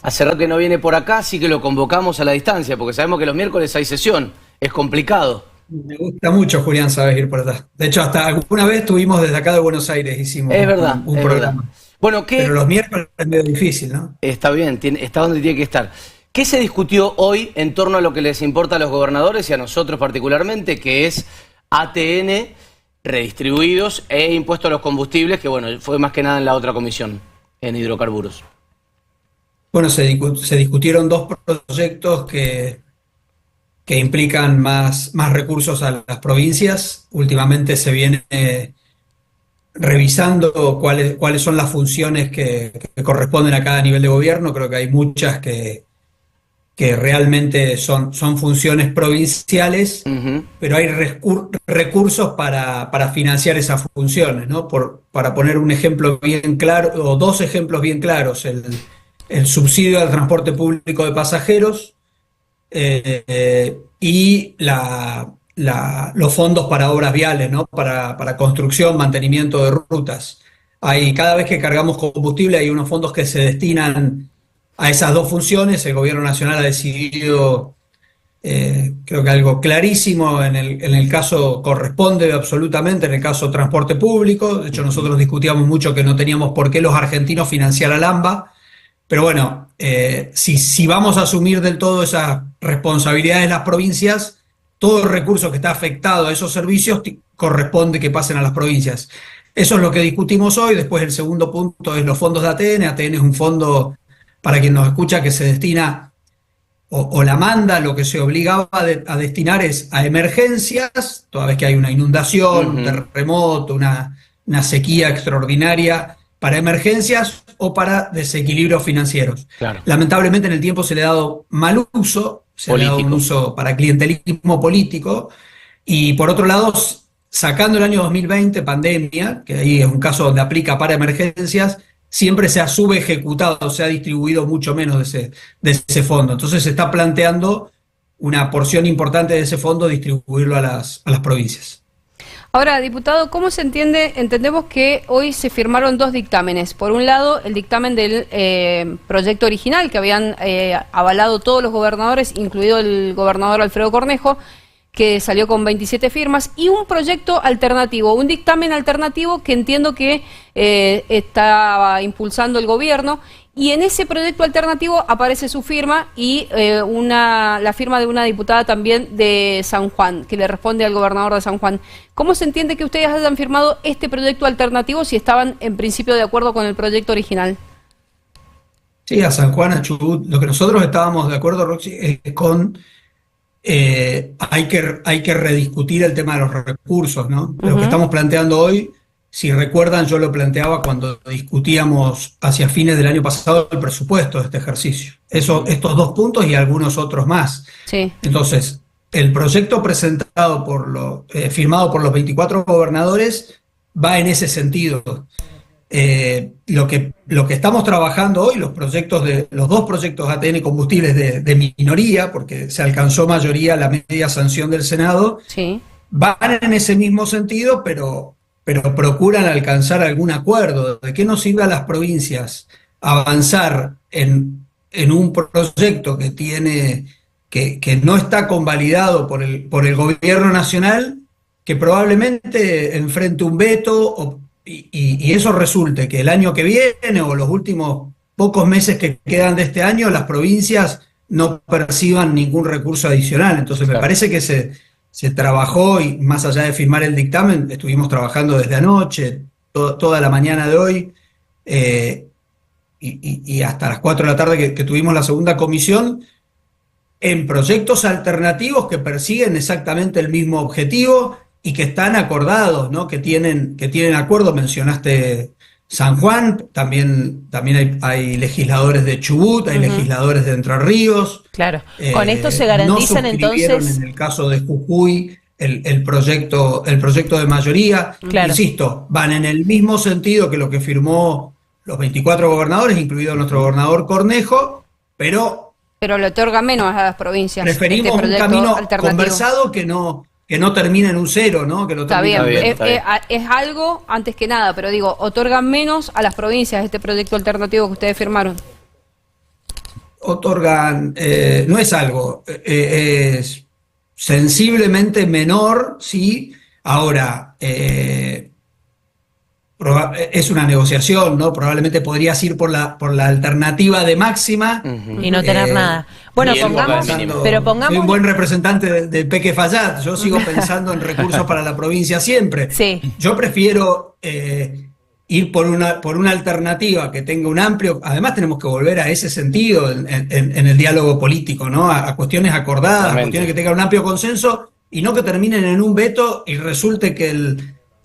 Hace rato que no viene por acá, así que lo convocamos a la distancia, porque sabemos que los miércoles hay sesión. Es complicado. Me gusta mucho, Julián, sabes ir por allá. De hecho, hasta alguna vez estuvimos desde acá de Buenos Aires, hicimos Es verdad, un es verdad. programa. Bueno, Pero ¿qué? los miércoles es medio difícil, ¿no? Está bien, está donde tiene que estar. ¿Qué se discutió hoy en torno a lo que les importa a los gobernadores y a nosotros particularmente, que es ATN, redistribuidos e impuesto a los combustibles, que bueno, fue más que nada en la otra comisión, en hidrocarburos? Bueno, se discutieron dos proyectos que implican más recursos a las provincias. Últimamente se viene revisando cuáles son las funciones que corresponden a cada nivel de gobierno. Creo que hay muchas que realmente son funciones provinciales, Ujú. pero hay recursos para financiar esas funciones, ¿no? Para poner un ejemplo bien claro, o dos ejemplos bien claros, el subsidio al transporte público de pasajeros y los fondos para obras viales, ¿no? Para construcción, mantenimiento de rutas. Cada vez que cargamos combustible hay unos fondos que se destinan a esas dos funciones. El gobierno nacional ha decidido, creo que algo clarísimo, en el caso corresponde absolutamente, en el caso transporte público. De hecho, nosotros discutíamos mucho que no teníamos por qué los argentinos financiar al AMBA, pero bueno, si vamos a asumir del todo esas responsabilidades de las provincias, todo el recurso que está afectado a esos servicios corresponde que pasen a las provincias. Eso es lo que discutimos hoy. Después el segundo punto es los fondos de ATN. ATN es un fondo, para quien nos escucha, que se destina o la manda, lo que se obligaba a destinar es a emergencias, toda vez que hay una inundación, un Ujú. terremoto, una sequía extraordinaria, para emergencias o para desequilibrios financieros. Claro. Lamentablemente en el tiempo se le ha dado mal uso, se le ha dado un Político. uso para clientelismo político, y por otro lado, sacando el año 2020, pandemia, que ahí es un caso donde aplica para emergencias, siempre se ha subejecutado, se ha distribuido mucho menos de ese fondo. Entonces se está planteando una porción importante de ese fondo distribuirlo a las provincias. Ahora, diputado, ¿cómo se entiende? Entendemos que hoy se firmaron dos dictámenes. Por un lado, el dictamen del proyecto original que habían avalado todos los gobernadores, incluido el gobernador Alfredo Cornejo, que salió con 27 firmas, y un proyecto alternativo, un dictamen alternativo que entiendo que estaba impulsando el gobierno, y en ese proyecto alternativo aparece su firma y la firma de una diputada también de San Juan, que le responde al gobernador de San Juan. ¿Cómo se entiende que ustedes hayan firmado este proyecto alternativo si estaban en principio de acuerdo con el proyecto original? Sí, a San Juan, a Chubut, lo que nosotros estábamos de acuerdo, Roxy, es con hay que rediscutir el tema de los recursos, ¿no? Lo que Ujú. estamos planteando hoy, si recuerdan, yo lo planteaba cuando discutíamos hacia fines del año pasado el presupuesto de este ejercicio. Estos dos puntos y algunos otros más. Sí. Entonces, el proyecto presentado firmado por los 24 gobernadores va en ese sentido. Lo que estamos trabajando hoy, los dos proyectos ATN combustibles de minoría, porque se alcanzó mayoría la media sanción del Senado, Sí. van en ese mismo sentido, pero procuran alcanzar algún acuerdo. ¿De qué nos sirve a las provincias avanzar en un proyecto que no está convalidado por el gobierno nacional, que probablemente enfrente un veto y eso resulte que el año que viene o los últimos pocos meses que quedan de este año, las provincias no perciban ningún recurso adicional? Entonces me Claro. parece que se trabajó, y más allá de firmar el dictamen, estuvimos trabajando desde anoche, toda la mañana de hoy, y hasta las 4 de la tarde que tuvimos la segunda comisión, en proyectos alternativos que persiguen exactamente el mismo objetivo y que están acordados, ¿no? Que tienen acuerdo. Mencionaste San Juan, también hay legisladores de Chubut, hay Ujú. legisladores de Entre Ríos. Claro. Con esto se No garantizan suscribieron entonces, en el caso de Jujuy el proyecto de mayoría. claro, Insisto, van en el mismo sentido que lo que firmó los 24 gobernadores, incluido nuestro gobernador Cornejo, pero Pero le otorga menos a las provincias este preferimos un proyecto camino alternativo. conversado que no termine en un cero, ¿no? Que no Está termine Está bien, bien, en... está bien. es algo antes que nada, pero digo, otorgan menos a las provincias este proyecto alternativo que ustedes firmaron. otorgan, no es algo, es sensiblemente menor, sí. Ahora, es una negociación, ¿no? Probablemente podrías ir por la alternativa de máxima. Y no tener nada. Bueno, soy un buen representante del Peque Fallat. Yo sigo pensando en recursos para la provincia siempre. Sí. Yo prefiero ir por una alternativa que tenga un amplio. Además, tenemos que volver a ese sentido en el diálogo político, ¿no? A cuestiones acordadas, a cuestiones que tengan un amplio consenso y no que terminen en un veto y resulte que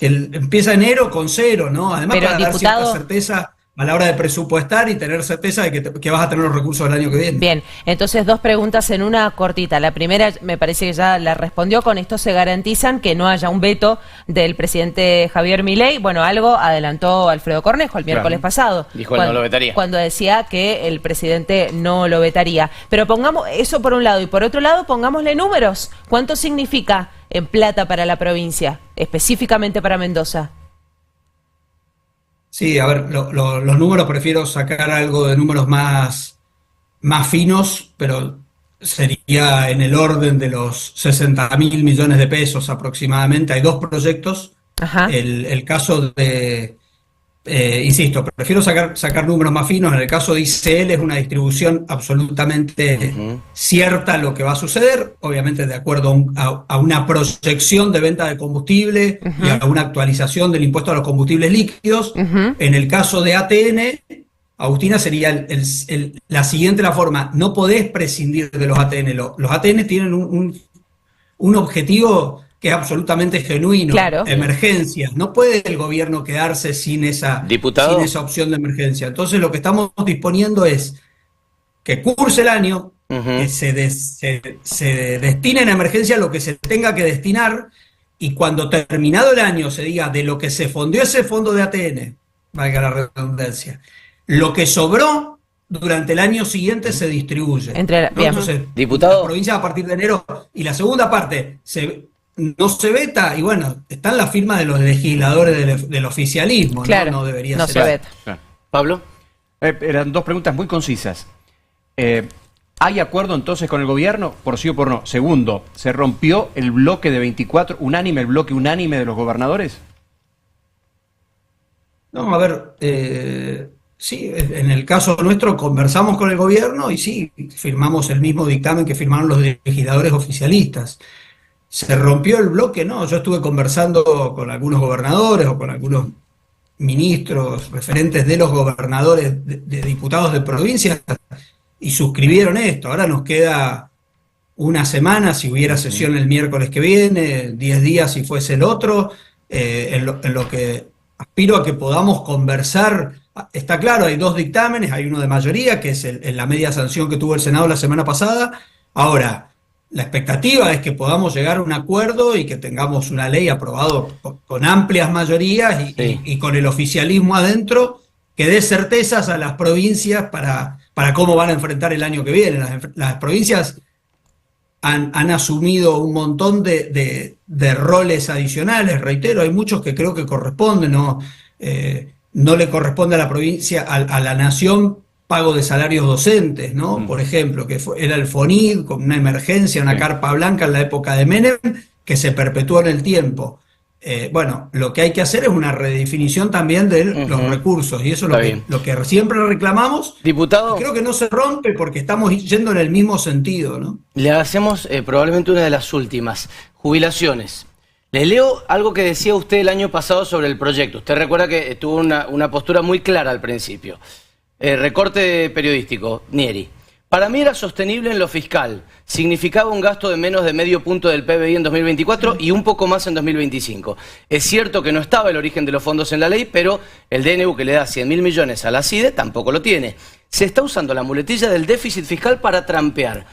empieza enero con 0, ¿no? Además, pero, para dar cierta certeza a la hora de presupuestar y tener certeza de que vas a tener los recursos del año que viene. Bien, entonces 2 preguntas en una cortita. La primera me parece que ya la respondió. Con esto se garantizan que no haya un veto del presidente Javier Milei. Bueno, algo adelantó Alfredo Cornejo el miércoles pasado. Dijo que no lo vetaría. Cuando decía que el presidente no lo vetaría. Pero pongamos eso por un lado. Y por otro lado, pongámosle números. ¿Cuánto significa en plata para la provincia, específicamente para Mendoza? Sí, a ver, los números prefiero sacar algo de números más finos, pero sería en el orden de los 60.000 millones de pesos aproximadamente. Hay 2 proyectos. Ajá. El caso de, insisto, prefiero sacar números más finos. En el caso de ICL es una distribución absolutamente cierta lo que va a suceder, obviamente de acuerdo a una proyección de venta de combustible y a una actualización del impuesto a los combustibles líquidos. En el caso de ATN, Agustina, sería la siguiente forma: no podés prescindir de los ATN. Los ATN tienen un objetivo que es absolutamente genuino. Claro. Emergencias. No puede el gobierno quedarse sin esa opción de emergencia. Entonces lo que estamos disponiendo es que curse el año, que se destine en emergencia lo que se tenga que destinar, y cuando terminado el año se diga de lo que se fondeó ese fondo de ATN, valga la redundancia, lo que sobró durante el año siguiente se distribuye. Entonces, diputado, la provincia a partir de enero, y la segunda parte no se veta, y bueno, están las firmas de los legisladores del oficialismo, claro, no debería no ser. Se veta. Claro. Pablo. Eran 2 preguntas muy concisas. ¿Hay acuerdo entonces con el gobierno, por sí o por no? Segundo, ¿se rompió el bloque de 24, el bloque unánime de los gobernadores? No, a ver, sí, en el caso nuestro conversamos con el gobierno y sí, firmamos el mismo dictamen que firmaron los legisladores oficialistas. ¿Se rompió el bloque? No, yo estuve conversando con algunos gobernadores o con algunos ministros referentes de los gobernadores, de diputados de provincias, y suscribieron esto. Ahora nos queda una semana, si hubiera sesión el miércoles que viene, 10 días si fuese el otro, en lo que aspiro a que podamos conversar. Está claro, hay 2 dictámenes, hay uno de mayoría, que es la media sanción que tuvo el Senado la semana pasada. Ahora, la expectativa es que podamos llegar a un acuerdo y que tengamos una ley aprobada con amplias mayorías y con el oficialismo adentro, que dé certezas a las provincias para cómo van a enfrentar el año que viene. Las provincias han asumido un montón de roles adicionales, reitero, hay muchos que creo que corresponden, no le corresponde a la provincia, a la nación, pago de salarios docentes, ¿no? Por ejemplo, era el FONID con una emergencia, una carpa blanca en la época de Menem, que se perpetuó en el tiempo. Bueno, lo que hay que hacer es una redefinición también de los recursos, y eso es lo que siempre reclamamos. Diputado, creo que no se rompe porque estamos yendo en el mismo sentido, ¿no? Le hacemos probablemente una de las últimas, jubilaciones. Les leo algo que decía usted el año pasado sobre el proyecto. Usted recuerda que tuvo una postura muy clara al principio. Recorte periodístico, Nieri. Para mí era sostenible en lo fiscal. Significaba un gasto de menos de medio punto del PBI en 2024 y un poco más en 2025. Es cierto que no estaba el origen de los fondos en la ley, pero el DNU, que le da 100.000 millones a la CIDE, tampoco lo tiene. Se está usando la muletilla del déficit fiscal para trampear.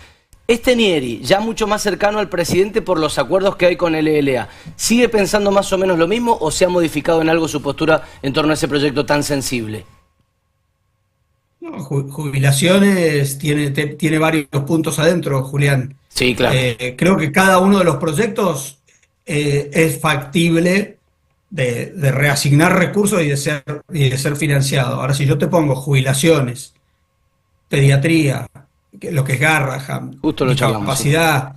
Este Nieri, ya mucho más cercano al presidente por los acuerdos que hay con el LLA, ¿sigue pensando más o menos lo mismo o se ha modificado en algo su postura en torno a ese proyecto tan sensible? No, jubilaciones tiene varios puntos adentro, Julián. Sí, claro. Creo que cada uno de los proyectos es factible de reasignar recursos y de ser financiado. Ahora, si yo te pongo jubilaciones, pediatría, lo que es Garraham, Justo lo charlamos, discapacidad,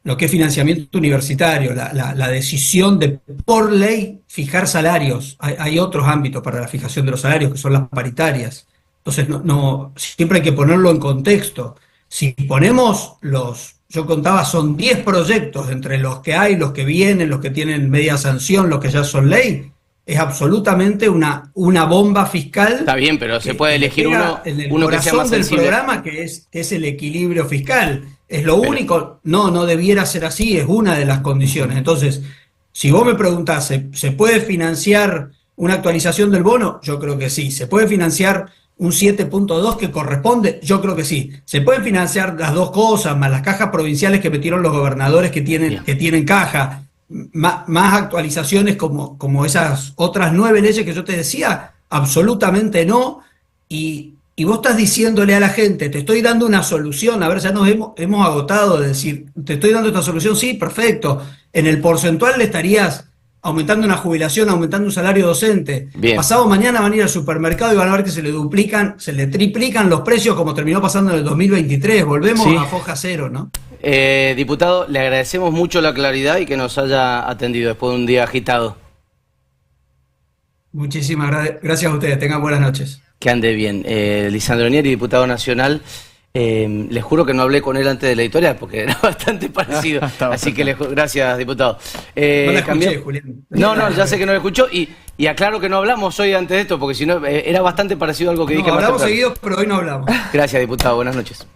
lo que es financiamiento universitario, la decisión de por ley fijar salarios. Hay otros ámbitos para la fijación de los salarios que son las paritarias. Entonces siempre hay que ponerlo en contexto. Si ponemos yo contaba, son 10 proyectos entre los que hay, los que vienen, los que tienen media sanción, los que ya son ley. Es absolutamente una bomba fiscal. Está bien, pero se puede elegir uno en el que sea más corazón del sensible. programa, que es el equilibrio fiscal. Es lo único. No debiera ser así, es una de las condiciones. Entonces, si vos me preguntás, ¿se puede financiar una actualización del bono? Yo creo que sí. ¿Se puede financiar un 7.2 que corresponde? Yo creo que sí. ¿Se pueden financiar las dos cosas, más las cajas provinciales que metieron los gobernadores que tienen caja? Más actualizaciones como esas otras 9 leyes que yo te decía, absolutamente no. Y vos estás diciéndole a la gente, te estoy dando una solución, a ver, ya nos hemos agotado de decir, te estoy dando esta solución, sí, perfecto. En el porcentual le estarías aumentando una jubilación, aumentando un salario docente. Bien. Pasado mañana van a ir al supermercado y van a ver que se le triplican los precios como terminó pasando en el 2023. Volvemos Sí. a foja cero, ¿no? Diputado, le agradecemos mucho la claridad y que nos haya atendido después de un día agitado. Muchísimas gracias a ustedes. Tengan buenas noches. Que ande bien. Lisandro Nieri, diputado nacional. Les juro que no hablé con él antes de la editorial porque era bastante parecido. Así que gracias, diputado. No la escuché, Julián. No, ya sé que no lo escuchó y aclaro que no hablamos hoy antes de esto porque si no era bastante parecido a algo que dije más hablamos temprano. seguidos, pero hoy no hablamos. Gracias, diputado. Buenas noches.